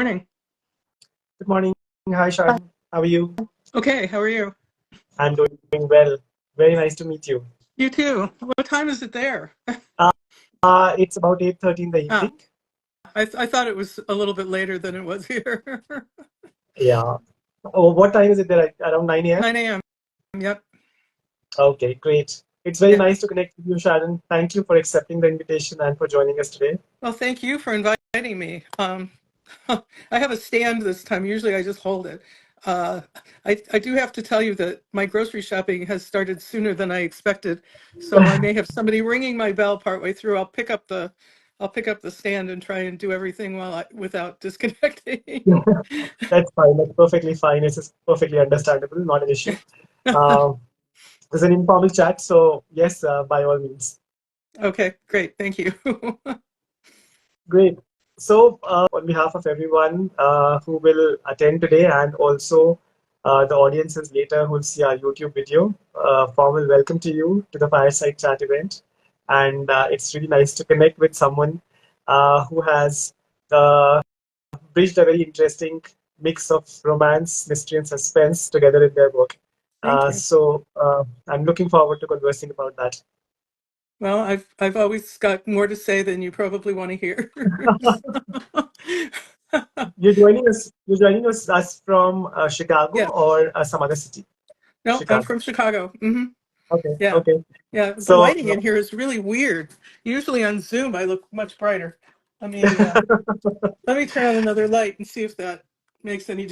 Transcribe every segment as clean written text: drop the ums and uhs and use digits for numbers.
morning. Good morning. Hi, Sharon. How are you? Okay, how are you? I'm doing well. Very nice to meet you. You too. What time is it there? Uh, it's about 8:30 in the Ah, evening. I thought it was a little bit later than it was here. Yeah. Oh, what time is it there? Around 9 a.m.? 9 a.m. Yep. Okay, great. It's very Yeah. nice to connect with you, Sharon. Thank you for accepting the invitation and for joining us today. Well, thank you for inviting me. I have a stand this time. Usually I just hold it. Uh, I do have to tell you that my grocery shopping has started sooner than I expected, so I may have somebody ringing my bell partway through. I'll pick up the stand and try and do everything without disconnecting. That's fine. That's perfectly fine. It's just perfectly understandable, not an issue. Uh, it's an informal chat, so yes, by all means. Okay, great. Thank you. Great. So, on behalf of everyone who will attend today and also the audiences later who will see our YouTube video, formal welcome to you to the Fireside Chat event. And it's really nice to connect with someone who has uh, bridged a very interesting mix of romance, mystery, and suspense together in their work. Thank you. I'm looking forward to conversing about that. Well, I've always got more to say than you probably want to hear. You're joining us from Chicago Yeah. or some other city? No, I'm Chicago. from Chicago. Okay, Yeah. okay. Yeah. The So, lighting in here is really weird. Usually on Zoom I look much brighter. Let me let me turn on another light and see if that makes any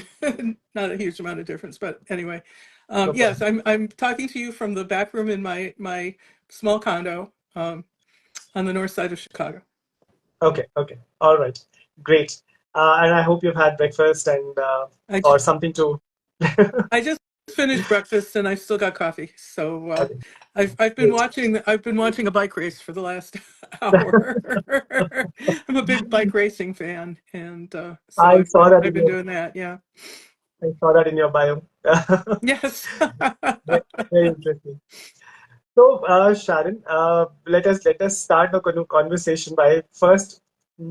not a huge amount of difference, but anyway. no Yes, problem. I'm talking to you from the back room in my small condo on the north side of Chicago. Okay, okay. All right. Great. And I hope you've had breakfast and I or something to. I just finished breakfast and I've still got coffee. So Okay, I've been great. watching a bike race for the last hour. I'm a big bike racing fan, and so I saw that I've in been your doing that. Yeah. I saw that in your bio. Yes. Very, very interesting. So, Sharon, let us start the conversation by first,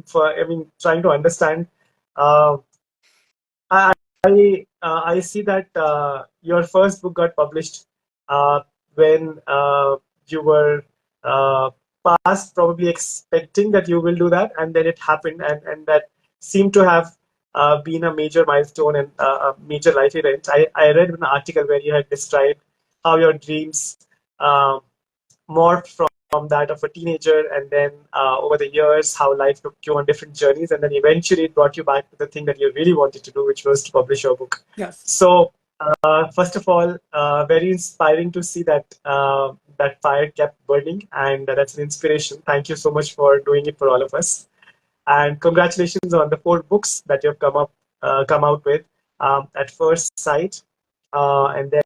trying to understand. Uh, I I see that your first book got published when you were uh, past probably expecting that you will do that, and then it happened, and that seemed to have been a major milestone and a major life event. I read an article where you had described how your dreams um, morphed from that of a teenager, and then over the years, how life took you on different journeys, and then eventually it brought you back to the thing that you really wanted to do, which was to publish your book. Yes. So, first of all, very inspiring to see that that fire kept burning, and that's an inspiration. Thank you so much for doing it for all of us, and congratulations on the 4 books that you've come out with at First Sight, and then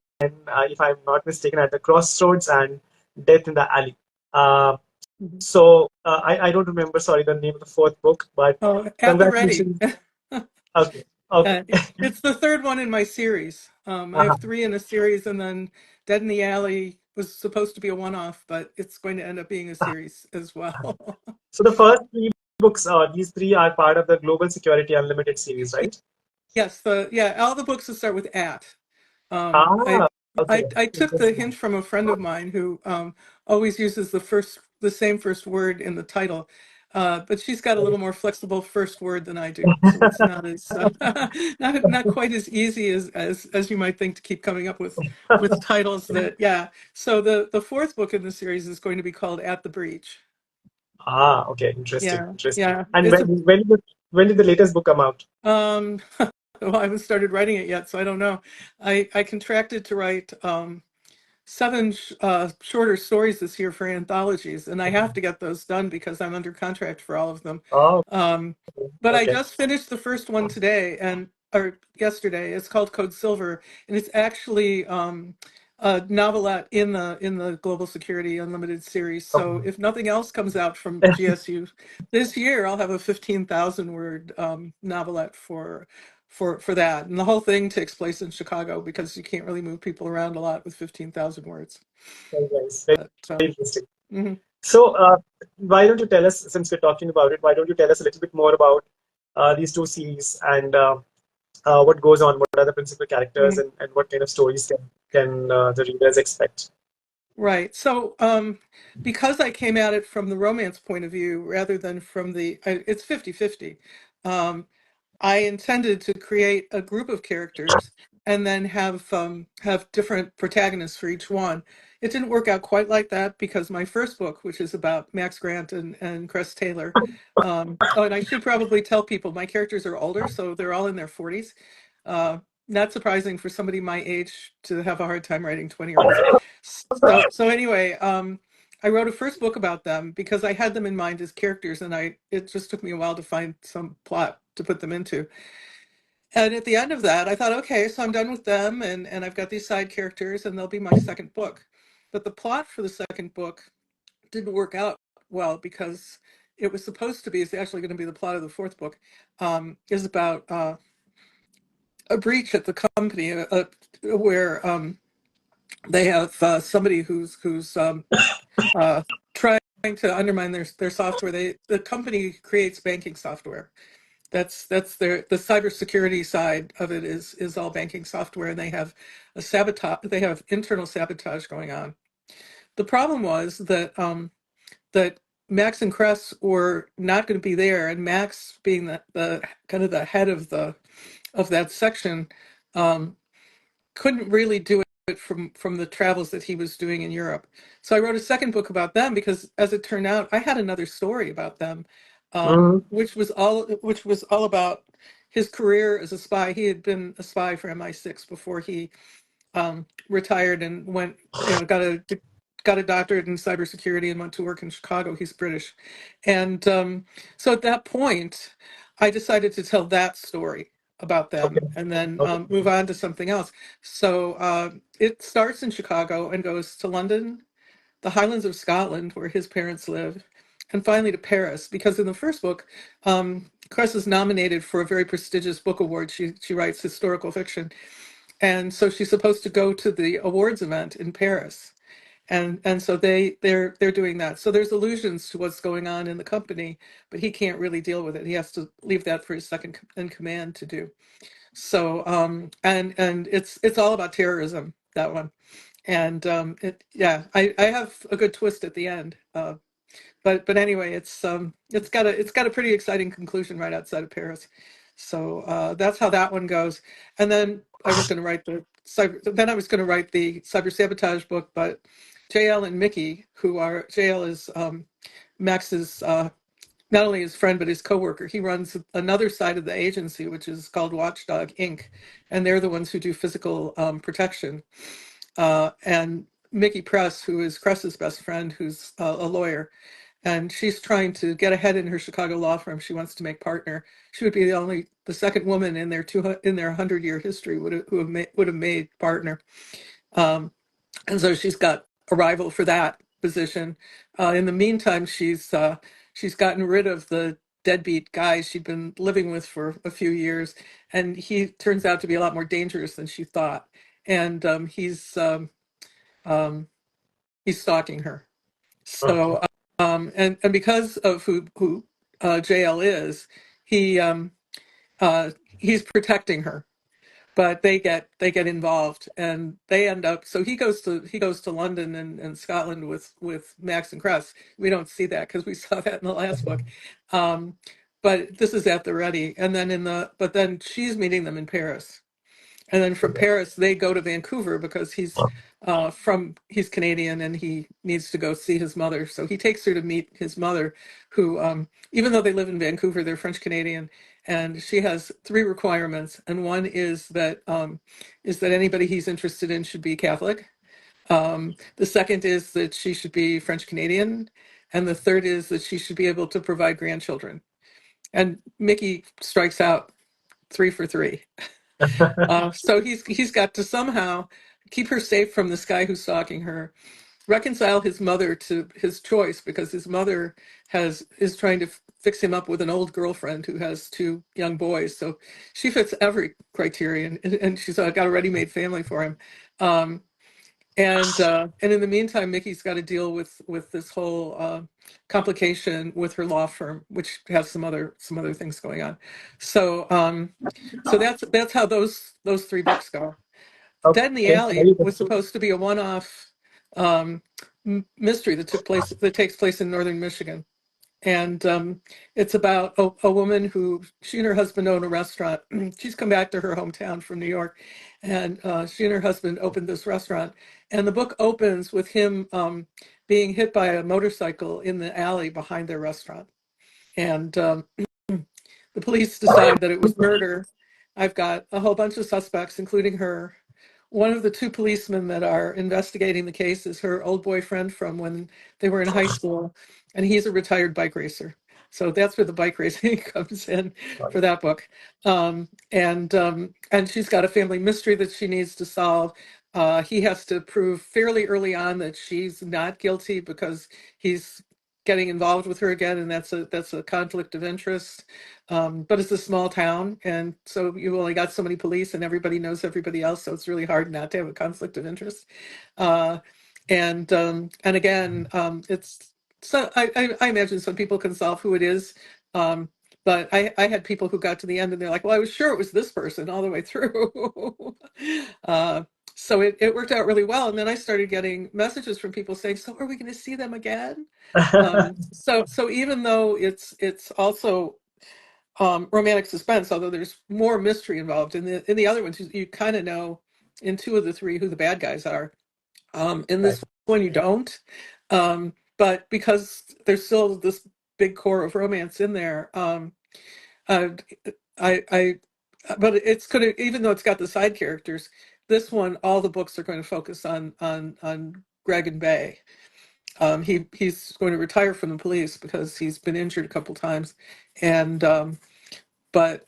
if I'm not mistaken, at the Crossroads and Death in the Alley. Uh, Mhm. so I don't remember, sorry, the name of the 4th book, but Oh, at the ready. congratulations. Okay, okay. It's the third one in my series. I Uh-huh. have 3 in a series, and then Dead in the Alley was supposed to be a one-off, but it's going to end up being a series as well. So the first 3 books, these 3 are part of the Global Security Unlimited series, right? Yes, all the books that start with at. Um, I Ah, okay. I took the hint Interesting. from a friend of mine who always uses the same first word in the title, but she's got a little more flexible first word than I do, so it's not as not quite as easy as you might think to keep coming up with titles that yeah. So the fourth book in the series is going to be called At the Breach. Ah, okay. Interesting. Yeah, Interesting. yeah. And It's a when did the latest book come out? um. Well, I haven't started writing it yet, so I don't know. I contracted to write 7 shorter stories this year for anthologies, and I have to get those done because I'm under contract for all of them. Oh, Um, but I okay. just finished the first one today or yesterday. It's called Code Silver, and it's actually a novelette in the Global Security Unlimited series. So if nothing else comes out from GSU this year, I'll have a 15,000 word novelette for that. And the whole thing takes place in Chicago because you can't really move people around a lot with 15,000 words. Very nice. Very, But very interesting. mhm. So, why don't you tell us, since we're talking about it, why don't you tell us a little bit more about these two series and what goes on, what are the principal characters, and what kind of stories can the readers expect? Right. So, because I came at it from the romance point of view rather than from it's 50-50. I intended to create a group of characters and then have different protagonists for each one. It didn't work out quite like that because my first book, which is about Max Grant and Cress Taylor, oh, and I should probably tell people my characters are older, so they're all in their 40s. Not surprising for somebody my age to have a hard time writing 20-year-olds. So anyway, I wrote a first book about them because I had them in mind as characters, and it just took me a while to find some plot to put them into. And at the end of that, I thought, okay, so I'm done with them, and I've got these side characters, and they'll be my second book. But the plot for the second book didn't work out well because it was supposed to be, it's actually going to be the plot of the fourth book, is about a breach at the company where they have somebody who's trying to undermine their software. The company creates banking software. That's the cybersecurity side of it is all banking software, and they have they have internal sabotage going on. The problem was that Max and Cress were not going to be there, and Max, being the kind of the head of that section, um, couldn't really do it from the travels that he was doing in Europe. So I wrote a second book about them because, as it turned out, I had another story about them, Mm-hmm. which was all about his career as a spy. He had been a spy for MI6 before he retired and went, got a doctorate in cybersecurity and went to work in Chicago. He's British, and so at that point, I decided to tell that story about Okay. them and then Okay. move on to something else. So it starts in Chicago and goes to London, the Highlands of Scotland, where his parents live, and finally to Paris. Because in the first book, Cress is nominated for a very prestigious book award. She writes historical fiction, and so she's supposed to go to the awards event in Paris. And so they're doing that. So there's allusions to what's going on in the company, but he can't really deal with it. He has to leave that for his second in command to do. So and it's all about terrorism, that one. And I have a good twist at the end. But anyway, it's got a pretty exciting conclusion right outside of Paris. So that's how that one goes. And then I was going to write the cyber sabotage book, but JL and Mickey, JL is Max's not only his friend but his coworker. He runs another side of the agency, which is called Watchdog Inc., and they're the ones who do physical protection. And Mickey Press, who is Cress's best friend, who's a lawyer, and she's trying to get ahead in her Chicago law firm. She wants to make partner. She would be the second woman in their 100-year history would have made partner. And so she's got a rival for that position. In the meantime, she's gotten rid of the deadbeat guy she'd been living with for a few years, and he turns out to be a lot more dangerous than she thought. And he's stalking her. Okay. So and because of who JL is, he he's protecting her, but they get involved and they end up. So he goes to London and Scotland with Max and Cress. We don't see that because we saw that in the last book, but this is at the ready. And then but then she's meeting them in Paris. And then from Paris, they go to Vancouver because he's Canadian and he needs to go see his mother. So he takes her to meet his mother, who, even though they live in Vancouver, they're French Canadian, and she has three requirements. And one is that anybody he's interested in should be Catholic. The second is that she should be French Canadian, and the third is that she should be able to provide grandchildren. And Mickey strikes out 3 for 3. So he's got to somehow keep her safe from this guy who's stalking her, reconcile his mother to his choice because his mother is trying to fix him up with an old girlfriend who has two young boys. So she fits every criterion, and she's got a ready-made family for him. And in the meantime, Mickey's got to deal with this whole complication with her law firm, which has some other things going on. So that's how those three books go. Dead in the Okay, very Alley was interesting. supposed to be a one-off mystery that takes place in northern Michigan. And it's about a woman who, she and her husband own a restaurant. She's come back to her hometown from New York, and she and her husband opened this restaurant. And the book opens with him being hit by a motorcycle in the alley behind their restaurant. And the police decide that it was murder. I've got a whole bunch of suspects, including her. One of the two policemen that are investigating the case is her old boyfriend from when they were in high school, and he's a retired bike racer. So that's where the bike racing comes in for that book. And she's got a family mystery that she needs to solve. He has to prove fairly early on that she's not guilty because he's getting involved with her again, and that's a conflict of interest. But it's a small town, and so you only got so many police, and everybody knows everybody else, so it's really hard not to have a conflict of interest. Uh, and again, it's so I imagine some people can solve who it is. Um, but I had people who got to the end and they're like, well, I was sure it was this person all the way through. uh, so it worked out really well. And then I started getting messages from people saying, so are we going to see them again? So even though it's also romantic suspense, although there's more mystery involved in the other ones, you kind of know in two of the three who the bad guys are. In Right. this one, you don't. But because there's still this big core of romance in there, uh, I but it's going to, even though it's got the side characters, this one, all the books are going to focus on Greg and Bay. He's going to retire from the police because he's been injured a couple times, and but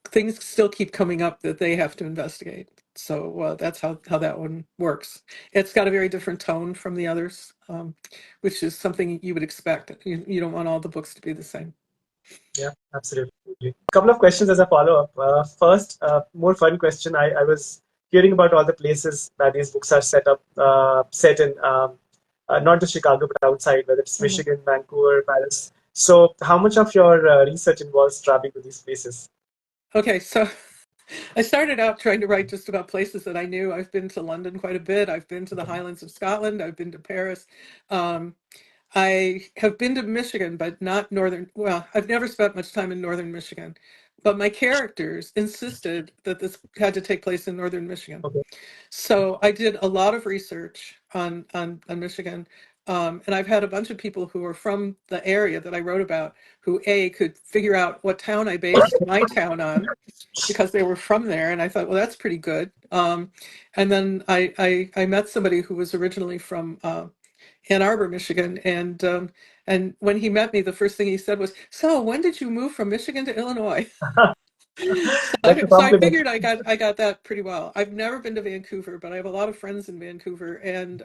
things still keep coming up that they have to investigate. So that's how that one works. It's got a very different tone from the others, which is something you would expect. You don't want all the books to be the same. Yeah, absolutely. A couple of questions as a follow-up. First, more fun question. I was hearing about all the places that these books are set in, not just Chicago, but outside, whether it's Mhm. Michigan, Vancouver, Paris. So, how much of your research involves traveling to these places? Okay, so I started out trying to write just about places that I knew. I've been to London quite a bit. I've been to the Highlands of Scotland. I've been to Paris. Um, I have been to Michigan, but not northern. Well, I've never spent much time in northern Michigan, but my characters insisted that this had to take place in northern Michigan. Okay. So I did a lot of research on Michigan, and I've had a bunch of people who are from the area that I wrote about who could figure out what town I based my town on because they were from there, and I thought, well, that's pretty good. And then I met somebody who was originally from Ann Arbor, Michigan, and when he met me, the first thing he said was, "So when did you move from Michigan to Illinois?" So That's a so I compliment. figured I got that pretty well. I've never been to Vancouver, but I have a lot of friends in Vancouver, and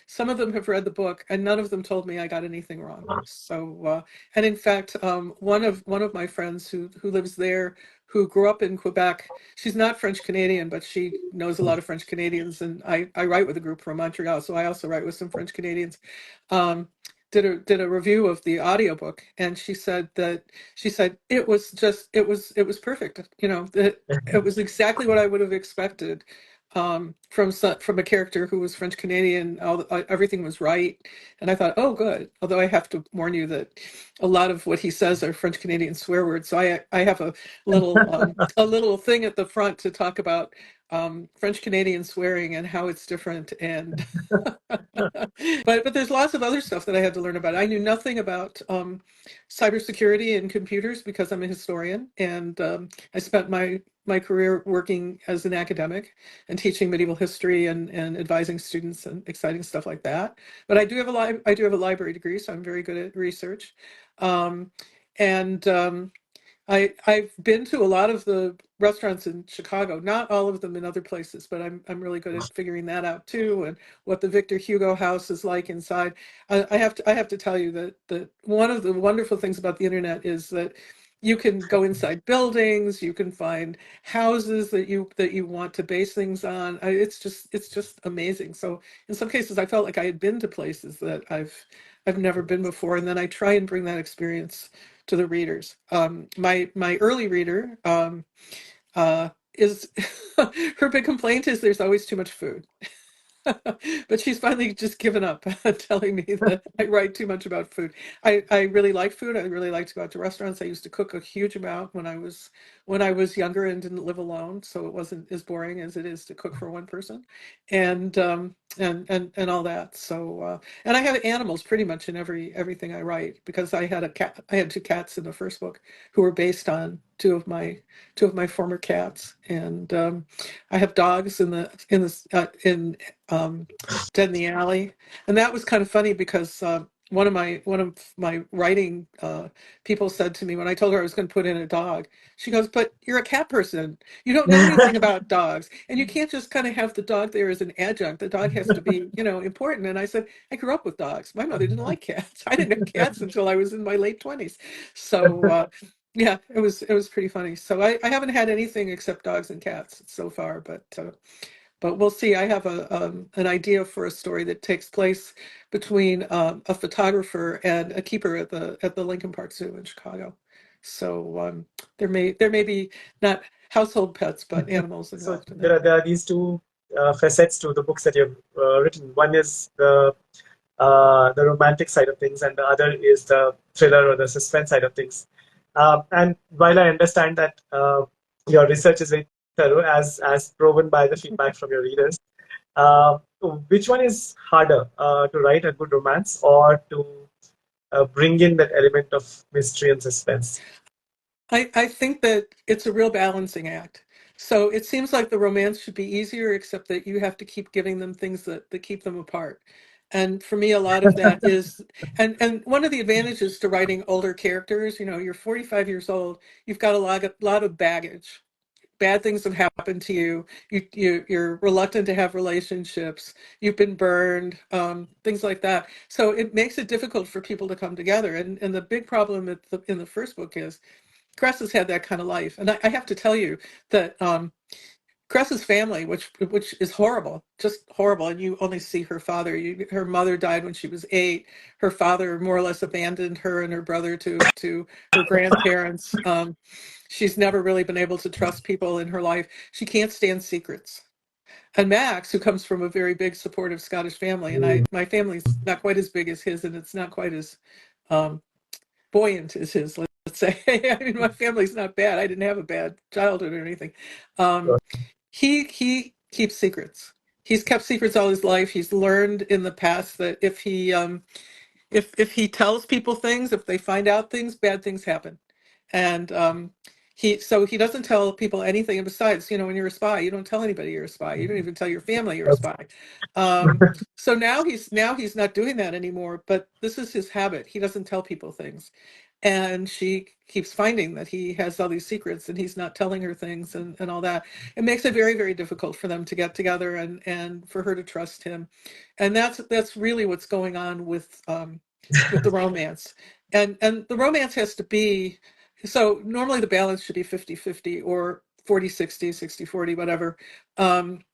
some of them have read the book, and none of them told me I got anything wrong. So, and in fact, one of my friends who lives there, who grew up in Quebec, she's not French Canadian, but she knows a lot of French Canadians, and I write with a group from Montreal, so I also write with some French Canadians. Um, did a review of the audiobook, and she said it was perfect. It was exactly what I would have expected from a character who was French Canadian. Everything was right, and I thought, oh, good. Although I have to warn you that a lot of what he says are French Canadian swear words, so I have a little thing at the front to talk about French Canadian swearing and how it's different, and but there's lots of other stuff that I had to learn about. I knew nothing about cybersecurity and computers because I'm a historian, and I spent my career working as an academic and teaching medieval history and advising students and exciting stuff like that. But I do have a library degree, so I'm very good at research. Um, and I've been to a lot of the restaurants in Chicago, not all of them in other places, but I'm really good at figuring that out too, and what the Victor Hugo house is like inside. I have to tell you that one of the wonderful things about the internet is that you can go inside buildings, you can find houses that you want to base things on. It's just amazing. So in some cases, I felt like I had been to places that I've never been before, and then I try and bring that experience to the readers. My early reader is her big complaint is there's always too much food. But she's finally just given up telling me that I write too much about food. I really like food. I really like to go out to restaurants. I used to cook a huge amount when I was younger and didn't live alone, so it wasn't as boring as it is to cook for one person, and and all that. So and I have animals pretty much in everything I write because I had a cat. I had two cats in the first book who were based on two of my former cats, and I have dogs in Dead in the Alley, and that was kind of funny because one of my writing people said to me when I told her I was going to put in a dog. She goes, "But you're a cat person. You don't know anything about dogs, and you can't just kind of have the dog there as an adjunct. The dog has to be, important." And I said, "I grew up with dogs. My mother didn't like cats. I didn't have cats until I was in my late 20s." So yeah, it was pretty funny. So I haven't had anything except dogs and cats so far, but we'll see. I have an idea for a story that takes place between a photographer and a keeper at the Lincoln Park Zoo in Chicago. So there may be not household pets, but animals So involved in there it. are these two facets to the books that you've written. One is the romantic side of things, and the other is the thriller or the suspense side of things. And while I understand that your research is very thorough, as proven by the feedback from your readers, uh, which one is harder, to write a good romance or to bring in that element of mystery and suspense? I think that it's a real balancing act. So it seems like the romance should be easier, except that you have to keep giving them things that keep them apart. And for me, a lot of that is, and one of the advantages to writing older characters, you're 45 years old, you've got a lot of baggage. Bad things have happened to you. You're reluctant to have relationships. You've been burned, things like that. So it makes it difficult for people to come together. And the big problem in the first book is Cress has had that kind of life, and I have to tell you that Cress's family, which is horrible, just horrible, and you only see her father. Her mother died when she was 8. Her father more or less abandoned her and her brother to her grandparents. She's never really been able to trust people in her life. She can't stand secrets. And Max, who comes from a very big supportive Scottish family, and my family's not quite as big as his, and it's not quite as um, buoyant as his, let's say. I mean, my family's not bad. I didn't have a bad childhood or anything. Um, he keeps secrets. He's kept secrets all his life. He's learned in the past that if he tells people things, if they find out things, bad things happen. And he doesn't tell people anything. And besides, when you're a spy, you don't tell anybody you're a spy. You don't even tell your family you're a spy. So now he's not doing that anymore. But this is his habit. He doesn't tell people things. And she keeps finding that he has all these secrets and he's not telling her things and all that. It makes it very, very difficult for them to get together and for her to trust him. And that's really what's going on with the romance. And the romance has to be, so normally the balance should be 50-50 or 40-60, 60-40, whatever. And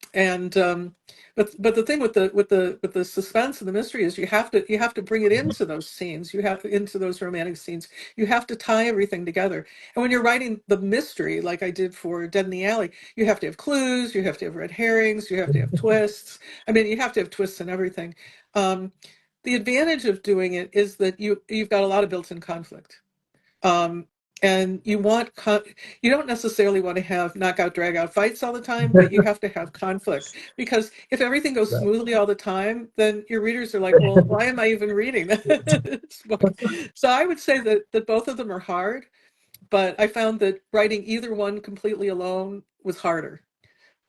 but the thing with the suspense and the mystery is you have to bring it into those scenes. You have into those romantic scenes. You have to tie everything together. And when you're writing the mystery, like I did for Dead in the Alley, you have to have clues, you have to have red herrings, you have to have twists. I mean, you have to have twists and everything. The advantage of doing it is that you've got a lot of built-in conflict. Um, and you don't necessarily want to have knockout drag out fights all the time, but you have to have conflict, because if everything goes Right. smoothly all the time, then your readers are like, well, why am I even reading this book? So I would say that both of them are hard, but I found that writing either one completely alone was harder.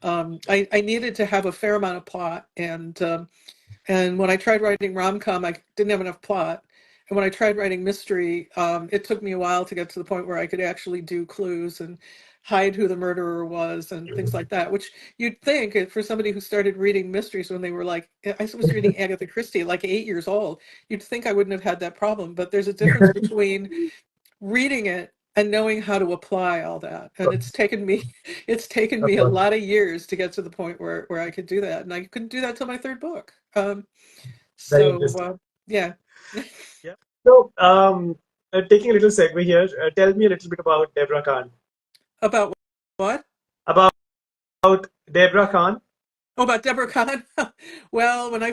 I needed to have a fair amount of plot, and when I tried writing rom-com, I didn't have enough plot. And when I tried writing mystery, it took me a while to get to the point where I could actually do clues and hide who the murderer was and things like that, which you'd think for somebody who started reading mysteries when they were like, I was reading Agatha Christie at like 8 years old, you'd think I wouldn't have had that problem. But there's a difference between reading it and knowing how to apply all that. And course, it's taken of me a course. lot of years to get to the point where I could do that. And I couldn't do that till my third book. Very So interesting. yeah. Yeah. So, taking a little segue here, tell me a little bit about Deborah Khan. About what? About Deborah Khan. Oh, about Deborah Kahn. Well, when I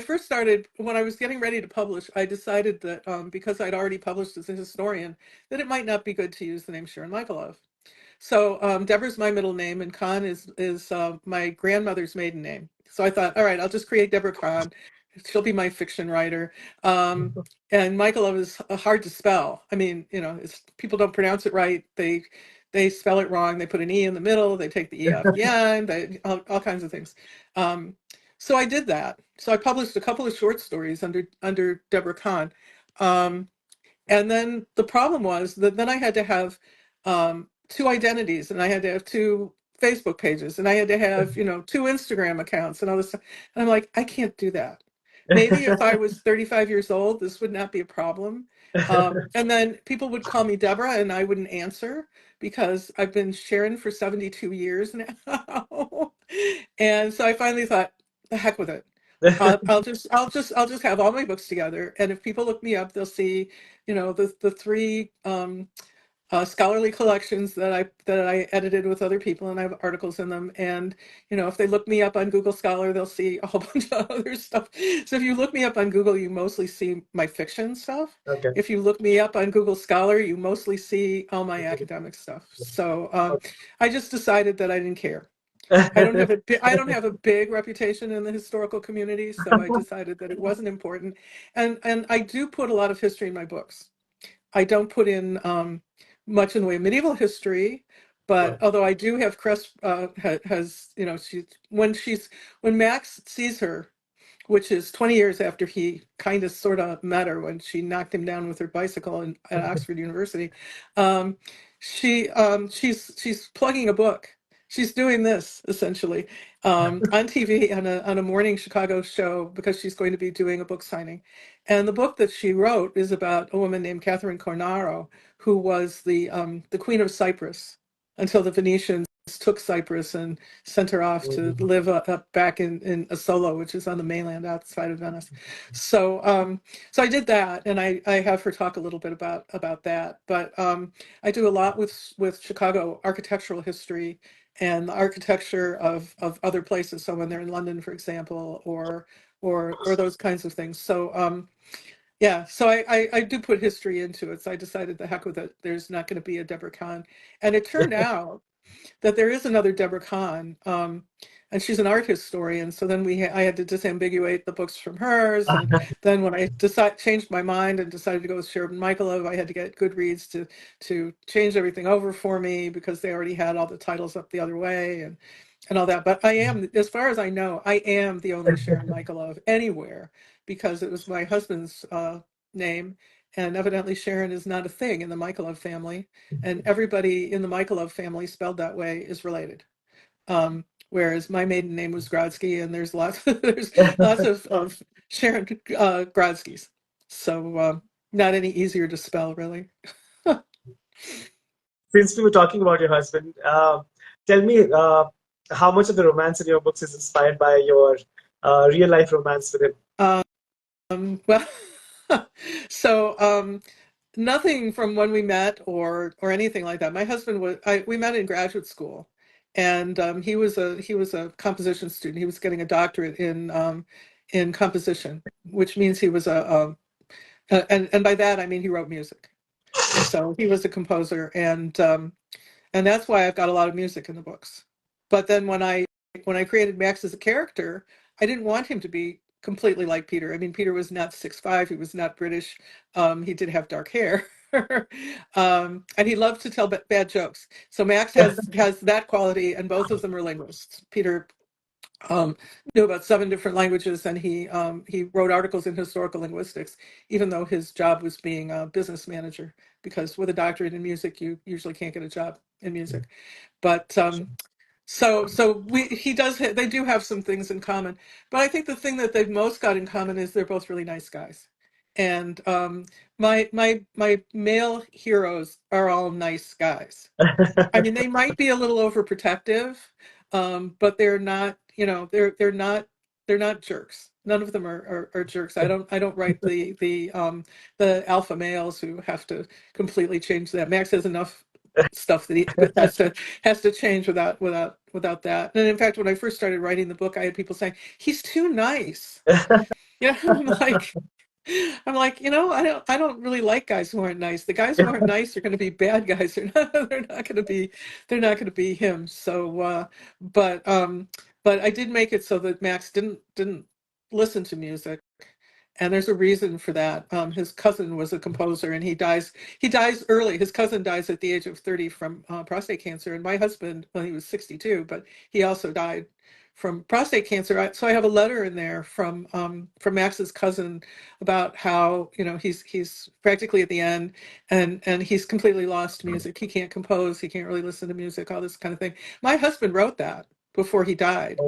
was getting ready to publish, I decided that because I'd already published as a historian, that it might not be good to use the name Sharon Michalove. So Deborah's my middle name, and Khan is my grandmother's maiden name. So I thought, all right, I'll just create Deborah Khan. She'll be my fiction writer. And Michalove is hard to spell. I mean, people don't pronounce it right. They spell it wrong. They put an E in the middle. They take the E off the end. All kinds of things. Um, so I did that. So I published a couple of short stories under Deborah Khan. Um, and then the problem was that then I had to have two identities, and I had to have two Facebook pages, and I had to have, two Instagram accounts and all this stuff. And I'm like, I can't do that. Maybe if I was 35 years old, this would not be a problem. And then people would call me Deborah, and I wouldn't answer because I've been Sharon for 72 years now. And so I finally thought, the heck with it. I'll just have all my books together, and if people look me up, they'll see, the three scholarly collections that I edited with other people, and I have articles in them. And if they look me up on Google Scholar, they'll see a whole bunch of other stuff. So if you look me up on Google, you mostly see my fiction stuff. Okay. If you look me up on Google Scholar, you mostly see all my academic stuff. So I just decided that I didn't care. I don't have a big reputation in the historical community, so I decided that it wasn't important. And I do put a lot of history in my books. I don't put in much in the way of medieval history, but Right. although I do have Crest has, when Max sees her, which is 20 years after he kind of sort of met her when she knocked him down with her bicycle at Oxford University. Um, she's plugging a book. She's doing this essentially on TV on a morning Chicago show because she's going to be doing a book signing. And the book that she wrote is about a woman named Catherine Cornaro, who was the Queen of Cyprus until the Venetians took Cyprus and sent her off to Mhm. live up back in Asolo, which is on the mainland outside of Venice. So I did that, and I have her talk a little bit about that. But I do a lot with Chicago architectural history and the architecture of other places. So when they're in London, for example, or those kinds of things. So yeah, so I do put history into it. So I decided the heck with it. There's not going to be a Deborah Kahn, and it turned out that there is another Deborah Kahn, and she's an art historian. So then I had to disambiguate the books from hers, and then when I changed my mind and decided to go with Sharon Michalove, I had to get Goodreads to change everything over for me because they already had all the titles up the other way and all that. But I am, as far as I know, I am the only Sharon Michalove anywhere because it was my husband's name. And evidently Sharon is not a thing in the Michalove family, and everybody in the Michalove family spelled that way is related. Whereas my maiden name was Grodsky, and there's lots of Sharon Grodskys. So not any easier to spell, really. Since we were talking about your husband, tell me how much of the romance in your books is inspired by your real life romance with him? Well, so nothing from when we met or anything like that. My husband we met in graduate school, and he was a composition student. He was getting a doctorate in composition, which means he was and by that I mean he wrote music. So he was a composer, and that's why I've got a lot of music in the books. But then when I created Max as a character, I didn't want him to be completely like Peter. I mean, Peter was not 6'5", he was not British. He did have dark hair. And he loved to tell bad jokes. So Max has that quality, and both of them are linguists. Peter um, knew about 7 different languages, and he wrote articles in historical linguistics, even though his job was being a business manager, because with a doctorate in music, you usually can't get a job in music. But they do have some things in common. But I think the thing that they've most got in common is they're both really nice guys. And my male heroes are all nice guys. I mean, they might be a little overprotective, but they're not, they're not jerks. None of them are jerks. I don't write the alpha males who have to completely change that. Max has enough stuff that he has to change without that. And in fact, when I first started writing the book, I had people saying, he's too nice. I'm like, I don't really like guys who aren't nice. The guys who aren't nice are going to be bad guys. They're not going to be him. So, but I did make it so that Max didn't listen to music. And there's a reason for that. His cousin was a composer, and he dies early. His cousin dies at the age of 30 from prostate cancer. And my husband, well, he was 62, but he also died from prostate cancer. So I have a letter in there from Max's cousin about how, he's practically at the end, and he's completely lost music. He can't compose. He can't really listen to music, all this kind of thing. My husband wrote that before he died.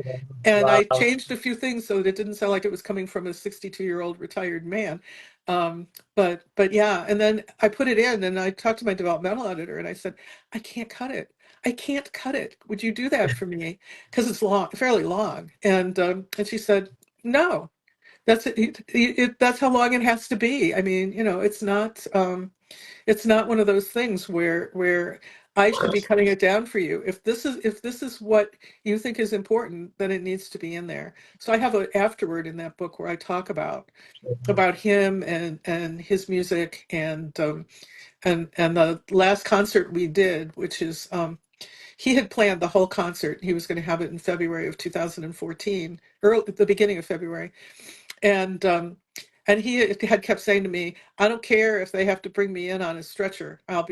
And I Wow. changed a few things so that it didn't sound like it was coming from a 62-year-old retired man. But yeah, and then I put it in, and I talked to my developmental editor, and I said, I can't cut it. I can't cut it. Would you do that for me? Because it's long, fairly long. And she said, no, that's it, that's how long it has to be. I mean, it's not one of those things where I should be cutting it down for you. If this is what you think is important, then it needs to be in there. So I have an afterword in that book where I talk about him and his music, and the last concert we did, which is he had planned the whole concert. He was going to have it in February of 2014, early at the beginning of February. And he had kept saying to me, I don't care if they have to bring me in on a stretcher. I'll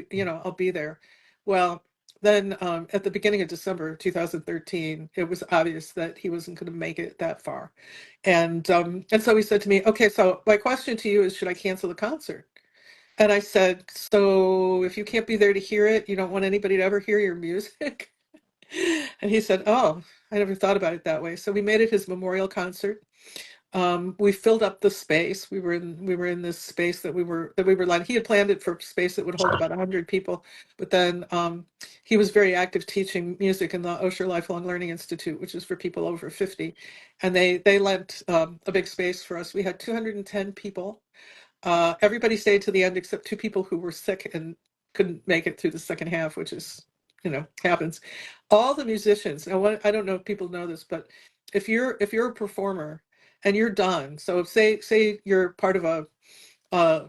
be there. Well, then at the beginning of December 2013, it was obvious that he wasn't going to make it that far. And so he said to me, okay, so my question to you is, should I cancel the concert? And I said, so if you can't be there to hear it, you don't want anybody to ever hear your music? And he said, oh, I never thought about it that way. So we made it his memorial concert. We filled up the space. We were in this space that we were like, he had planned it for a space that would hold about 100 people, but then he was very active teaching music in the Osher Lifelong Learning Institute, which is for people over 50, and they lent a big space for us. We had 210 people. Everybody stayed to the end except two people who were sick and couldn't make it through the second half, which is, happens. All the musicians, now I don't know if people know this, but if you're a performer and you're done, so if say you're part of a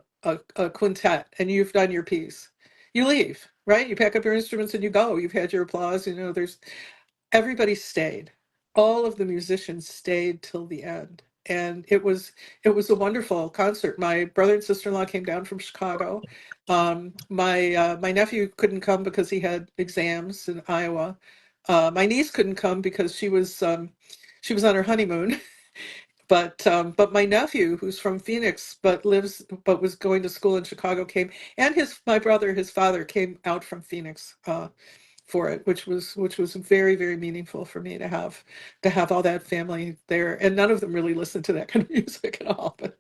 quintet and you've done your piece, you leave, right? You pack up your instruments and you go. You've had your applause, there's everybody stayed. All of the musicians stayed till the end. And it was a wonderful concert. My brother and sister-in-law came down from Chicago. My nephew couldn't come because he had exams in Iowa. My niece couldn't come because she was on her honeymoon. But my nephew, who's from Phoenix but was going to school in Chicago, came, and my brother, his father, came out from Phoenix for it, which was very, very meaningful for me to have all that family there. And none of them really listened to that kind of music at all. But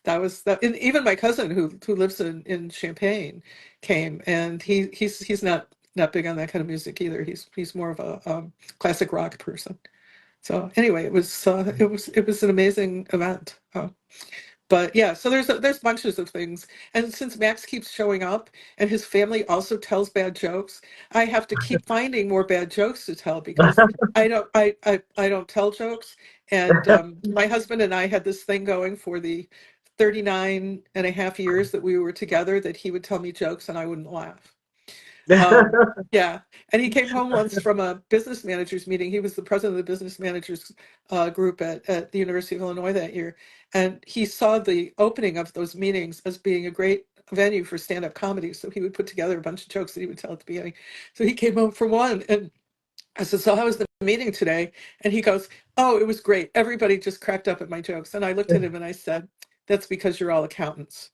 that was that. And even my cousin, who lives in Champaign, came, and he's not big on that kind of music either. He's more of a classic rock person. So anyway, it was an amazing event. But yeah, so there's bunches of things, and since Max keeps showing up and his family also tells bad jokes, I have to keep finding more bad jokes to tell because I don't tell jokes. And my husband and I had this thing going for the 39 and a half years that we were together, that he would tell me jokes and I wouldn't laugh. Yeah, and he came home once from a business managers meeting. He was the president of the business managers group at the University of Illinois that year, and he saw the opening of those meetings as being a great venue for stand-up comedy. So he would put together a bunch of jokes that he would tell at the beginning. So he came home for one, and I said, "So how was the meeting today?" And he goes, "Oh, it was great. Everybody just cracked up at my jokes." And I looked at him and I said, "That's because you're all accountants."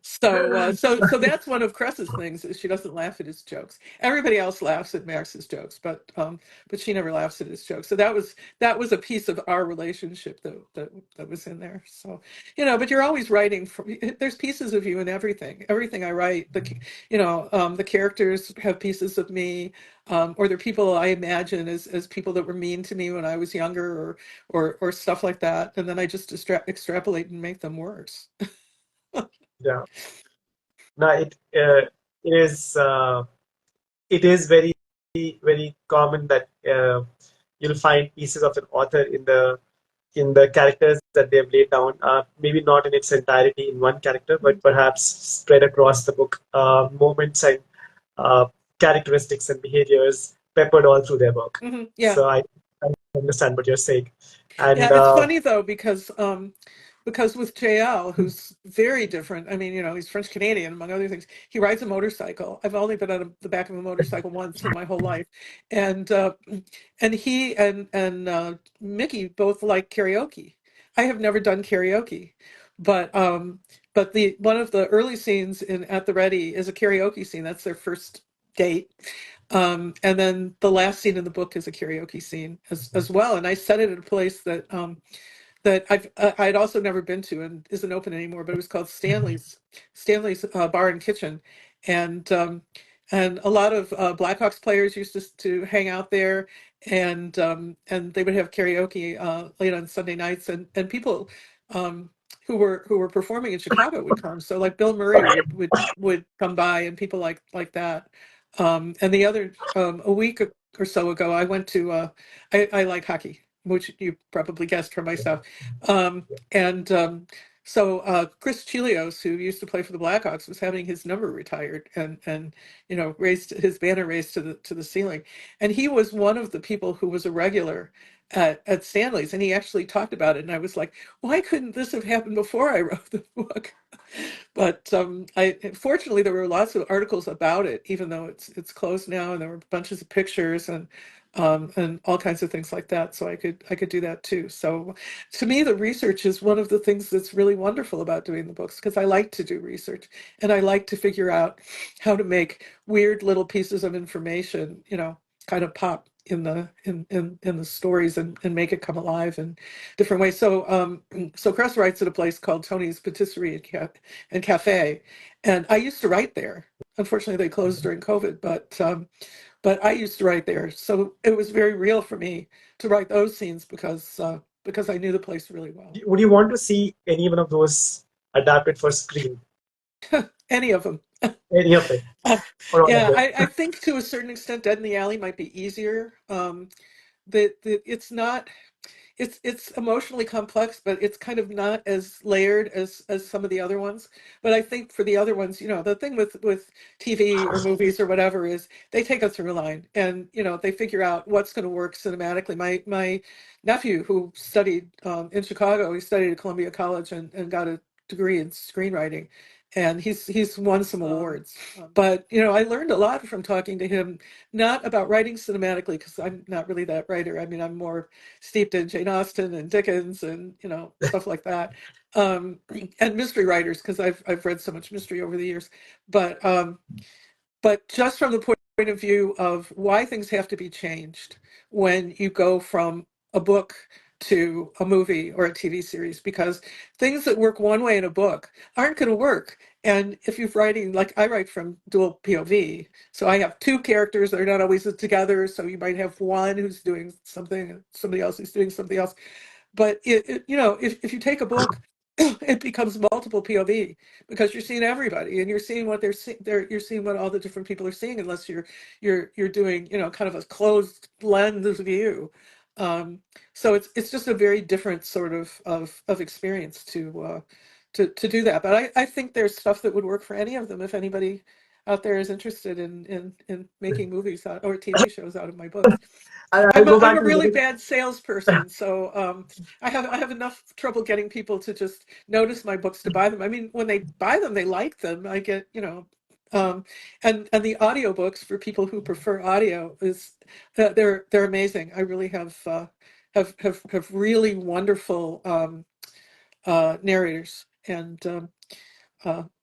So that's one of Cress's things is she doesn't laugh at his jokes. Everybody else laughs at Max's jokes, but she never laughs at his jokes. So that was a piece of our relationship that was in there. So but you're always writing there's pieces of you in everything. Everything I write, the characters have pieces of me, or they're people I imagine as people that were mean to me when I was younger, or stuff like that, and then I just extrapolate and make them worse. Yeah. No, it is very very common that you'll find pieces of an author in the characters that they've laid down. Maybe not in its entirety in one character, but perhaps spread across the book. Moments and uh, characteristics and behaviors peppered all through their work. Yeah. So I understand what you're saying, and Yeah, it's funny though because with JL, who's very different. I mean, he's French Canadian among other things. He rides a motorcycle. I've only been on the back of a motorcycle once in my whole life, and he and Mickey both like karaoke. I have never done karaoke, but the one of the early scenes in At the Ready is a karaoke scene. That's their first date. And then the last scene in the book is a karaoke scene as well. And I set it at a place that I'd also never been to and isn't open anymore, but it was called Stanley's Bar and Kitchen, and and a lot of Blackhawks players used to hang out there, and they would have karaoke late on Sunday nights, and people who were performing in Chicago would come. So like Bill Murray would come by, and people like that. And the other a week or so ago, I went to I like hockey, which you probably guessed from my stuff. And so Chris Chelios, who used to play for the Blackhawks, was having his number retired, and raised his banner raised to the ceiling. And he was one of the people who was a regular at Stanley's, and he actually talked about it. And I was like, why couldn't this have happened before I wrote the book? But I fortunately there were lots of articles about it, even though it's closed now, and there were bunches of pictures and all kinds of things like that. So I could do that too. So to me, the research is one of the things that's really wonderful about doing the books, because I like to do research and I like to figure out how to make weird little pieces of information, kind of pop in the stories and make it come alive in different ways. So Cress writes at a place called Tony's Patisserie and Cafe, and I used to write there. Unfortunately, they closed during COVID, but I used to write there, so it was very real for me to write those scenes because I knew the place really well. would you want to see any one of those adapted for screen? Any of them. Any of it, or all of Yeah, them? I think to a certain extent, Dead in the Alley might be easier. It's not. It's emotionally complex, but it's kind of not as layered as some of the other ones. But I think for the other ones, the thing with TV or movies or whatever is they take a through line, and they figure out what's going to work cinematically. My nephew, who studied in Chicago, he studied at Columbia College and got a degree in screenwriting, and he's won some awards. But I learned a lot from talking to him, not about writing cinematically, because I'm not really that writer. I mean, I'm more steeped in Jane Austen and Dickens and stuff like that, and mystery writers, because I've read so much mystery over the years. But just from the point of view of why things have to be changed when you go from a book to a movie or a TV series, because things that work one way in a book aren't going to work. And if you're writing, like I write from dual POV, so I have two characters that are not always together. So you might have one who's doing something, and somebody else who's doing something else. But if you take a book, it becomes multiple POV, because you're seeing everybody and you're seeing what you're seeing what all the different people are seeing, unless you're doing kind of a closed lens view. So it's just a very different sort of experience to do that. But I think there's stuff that would work for any of them if anybody out there is interested in making movies or TV shows out of my books. I'll I'm a, go I'm back a to really living. bad salesperson, so I have enough trouble getting people to just notice my books to buy them. I mean, when they buy them, they like them. I get, and the audiobooks for people who prefer audio is they're amazing. I really have really wonderful narrators. And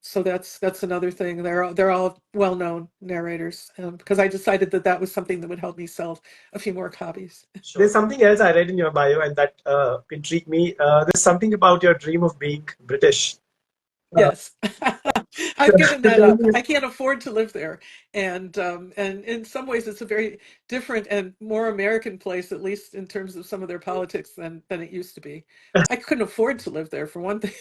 so that's another thing. They're all well-known narrators, because I decided that that was something that would help me sell a few more copies. Sure. There's something else I read in your bio, and that intrigued me. There's something about your dream of being British. Uh, Yes, I've given so that tell up. me, I can't afford to live there, and in some ways, it's a very different and more American place, at least in terms of some of their politics, than it used to be. I couldn't afford to live there for one thing,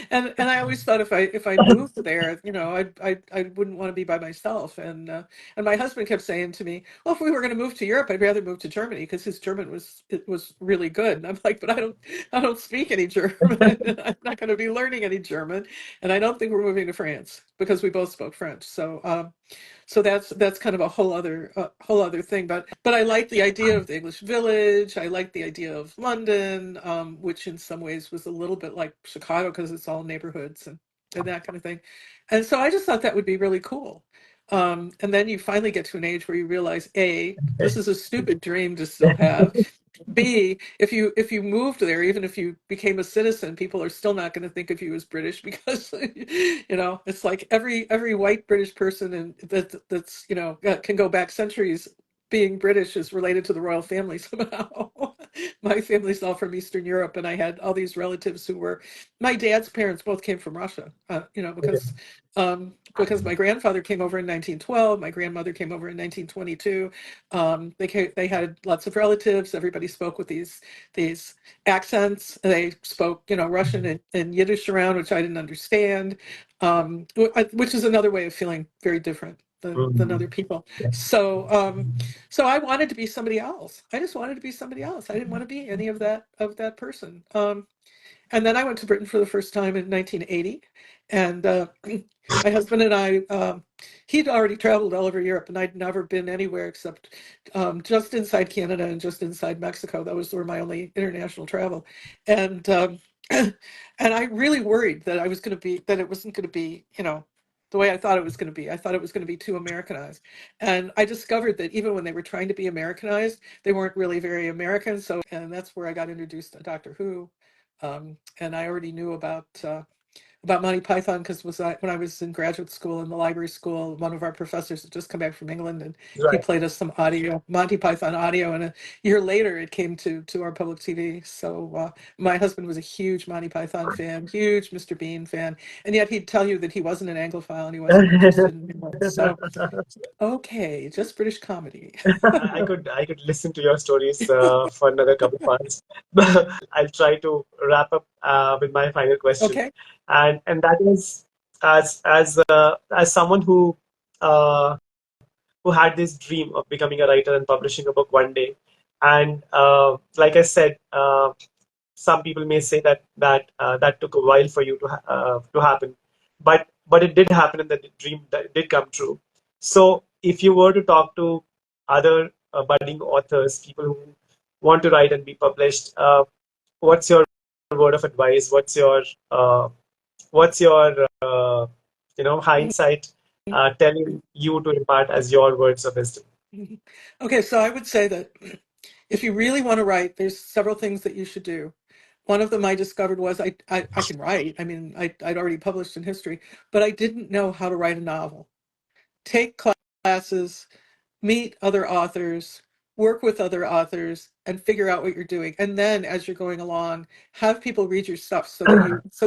and I always thought if I moved there, I wouldn't want to be by myself, and my husband kept saying to me, "Well, if we were going to move to Europe, I'd rather move to Germany because his German was really good." And I'm like, "But I don't speak any German. I'm not going to be learning any German, and I don't think we're moving to France because we both spoke French." So that's kind of a whole other thing. But I like the idea of the English village. I like the idea of London, which in some ways was a little bit like Chicago because it's all neighborhoods and that kind of thing. And so I just thought that would be really cool. And then you finally get to an age where you realize, A, this is a stupid dream to still have. B, if you moved there, even if you became a citizen, people are still not going to think of you as British because it's like every white British person and that's can go back centuries being British is related to the royal family somehow. My family's all from Eastern Europe, and I had all these relatives who were my dad's parents both came from Russia. Because my grandfather came over in 1912, my grandmother came over in 1922. They had lots of relatives. Everybody spoke with these accents. They spoke, Russian and Yiddish around, which I didn't understand, which is another way of feeling very different than other people. So I wanted to be somebody else. I just wanted to be somebody else. I didn't want to be any of that person. And then I went to Britain for the first time in 1980, and my husband and I, he'd already traveled all over Europe, and I'd never been anywhere except just inside Canada and just inside Mexico. Those were my only international travel, and and I really worried that it wasn't going to be, the way I thought it was going to be. I thought it was going to be too Americanized, and I discovered that even when they were trying to be Americanized, they weren't really very American. And that's where I got introduced to Doctor Who. And I already knew about Monty Python because when I was in graduate school in the library school, one of our professors had just come back from England and he right. played us some audio, Monty Python audio, and a year later it came to our public TV. So my husband was a huge Monty Python fan, huge Mr. Bean fan, and yet he'd tell you that he wasn't an Anglophile and he wasn't interested in England. So okay, just British comedy. I could listen to your stories for another couple of months. I'll try to wrap up with my final question, Okay. and that is as someone uh, who had this dream of becoming a writer and publishing a book one day, and like I said, some people may say that took a while for you to happen, but it did happen, and the dream that did come true. So, if you were to talk to other budding authors, people who want to write and be published, what's your word of advice? What's your hindsight telling you to impart as your words of wisdom? Okay, so I would say that if you really want to write, there's several things that you should do. One of them I discovered was I can write. I mean, I'd already published in history, but I didn't know how to write a novel. Take classes, meet other authors, work with other authors, and figure out what you're doing. And then as you're going along, have people read your stuff so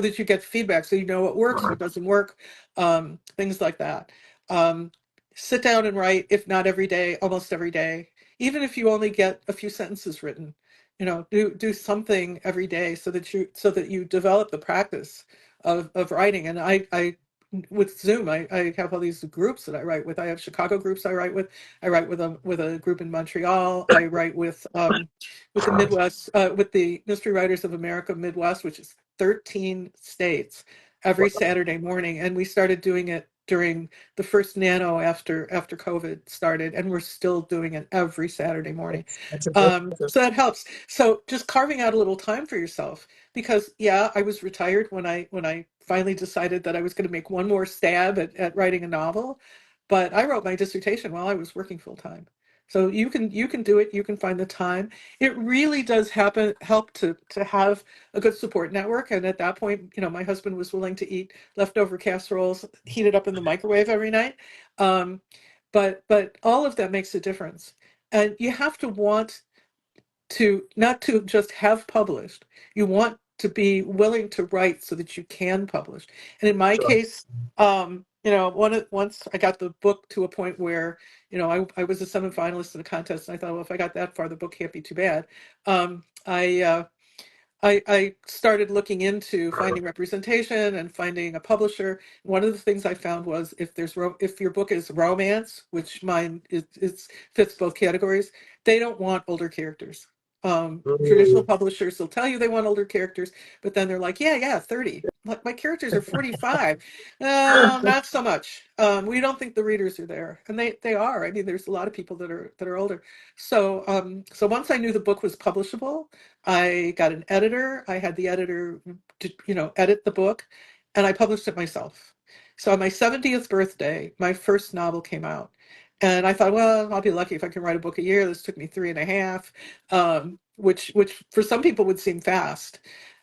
that you get feedback, so you know what works, what doesn't work, things like that. Um, Sit down and write, if not every day, almost every day. Even if you only get a few sentences written, do something every day so that you develop the practice of writing. And I with Zoom, I have all these groups that I write with. I have Chicago groups I write with. I write with a group in Montreal. I write with the Midwest, with the Mystery Writers of America Midwest, which is 13 states, every Saturday morning. And we started doing it during the first nano after COVID started, and we're still doing it every Saturday morning. That's impressive. So that helps. So just carving out a little time for yourself, because yeah, I was retired when I finally decided that I was going to make one more stab at writing a novel, but I wrote my dissertation while I was working full time. So you can do it. You can find the time. It really does help to have a good support network. And at that point, my husband was willing to eat leftover casseroles heated up in the microwave every night. Um, but all of that makes a difference. And you have to want to not to just have published. You want to be willing to write so that you can publish. And in my Sure. case, once I got the book to a point where, I was a semifinalist in a contest, and I thought, well, if I got that far, the book can't be too bad. I started looking into finding representation and finding a publisher. One of the things I found was if your book is romance, which mine fits both categories, they don't want older characters. Traditional publishers will tell you they want older characters, but then they're like, yeah, 30. Like, my characters are 45. Not so much. We don't think the readers are there, and they are. I mean, there's a lot of people that are older. So once I knew the book was publishable, I got an editor. I had the editor, edit the book, and I published it myself. So on my 70th birthday, my first novel came out. And I thought, well, I'll be lucky if I can write a book a year. This took me 3.5, which for some people would seem fast.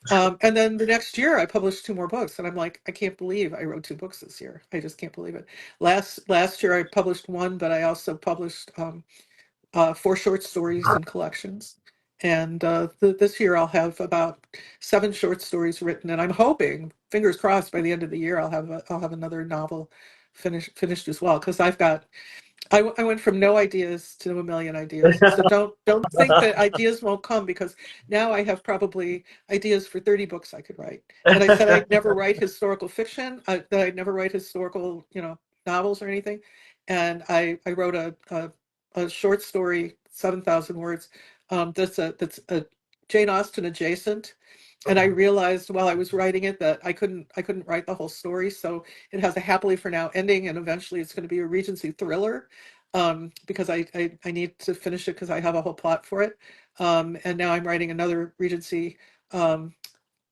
And then the next year I published 2 more books, and I'm like, I can't believe I wrote 2 books this year. I just can't believe it. Last year I published 1, but I also published 4 short stories in collections. And this year I'll have about 7 short stories written, and I'm hoping, fingers crossed, by the end of the year I'll have another novel finished as well, because I went from no ideas to a million ideas. So don't think that ideas won't come, because now I have probably ideas for 30 books I could write. And I said I'd never write historical fiction, that I'd never write historical, novels or anything. And I wrote a short story, 7,000 words, that's a Jane Austen adjacent. And I realized while I was writing it that I couldn't write the whole story. So it has a happily for now ending, and eventually it's going to be a Regency thriller, because I need to finish it because I have a whole plot for it. And now I'm writing another Regency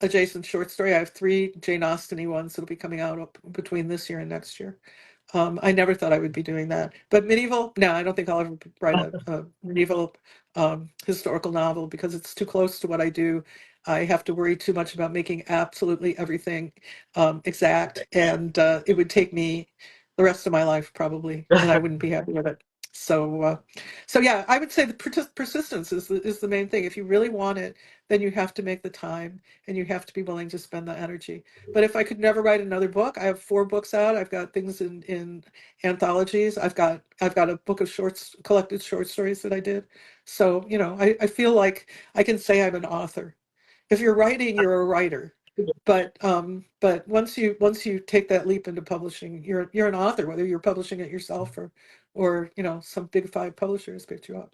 adjacent short story. I have 3 Jane Austen-y ones that'll be coming out between this year and next year. I never thought I would be doing that. But medieval, no, I don't think I'll ever write a medieval historical novel, because it's too close to what I do. I have to worry too much about making absolutely everything exact, and it would take me the rest of my life probably, and I wouldn't be happy with it. So yeah, I would say the persistence is the main thing. If you really want it, then you have to make the time, and you have to be willing to spend the energy. But if I could never write another book, I have 4 books out. I've got things in anthologies. I've got a book of collected short stories that I did. So, I feel like I can say I'm an author. If you're writing, you're a writer. But once you take that leap into publishing, you're an author, whether you're publishing it yourself or some big 5 publishers picked you up.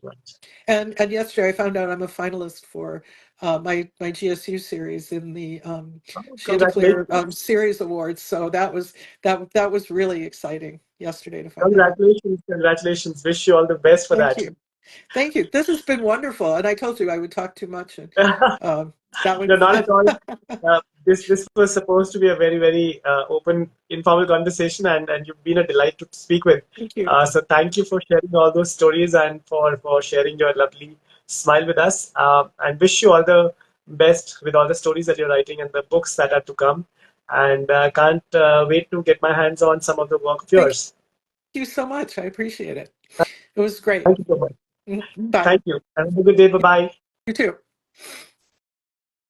And yesterday I found out I'm a finalist for my GSU series in the Chanticleer Series Awards. So that was really exciting yesterday to find out. Congratulations. Wish you all the best for that. Thank you. This has been wonderful, and I told you I would talk too much, and that would No, not at all. This was supposed to be a very, very open, informal conversation, and you've been a delight to speak with. Thank you. So thank you for sharing all those stories and for sharing your lovely smile with us. And wish you all the best with all the stories that you're writing and the books that are to come. And can't wait to get my hands on some of the work of yours. Thank you so much. I appreciate it. It was great. Thank you so much. Bye. Thank you. Have a good day. Bye-bye. You too.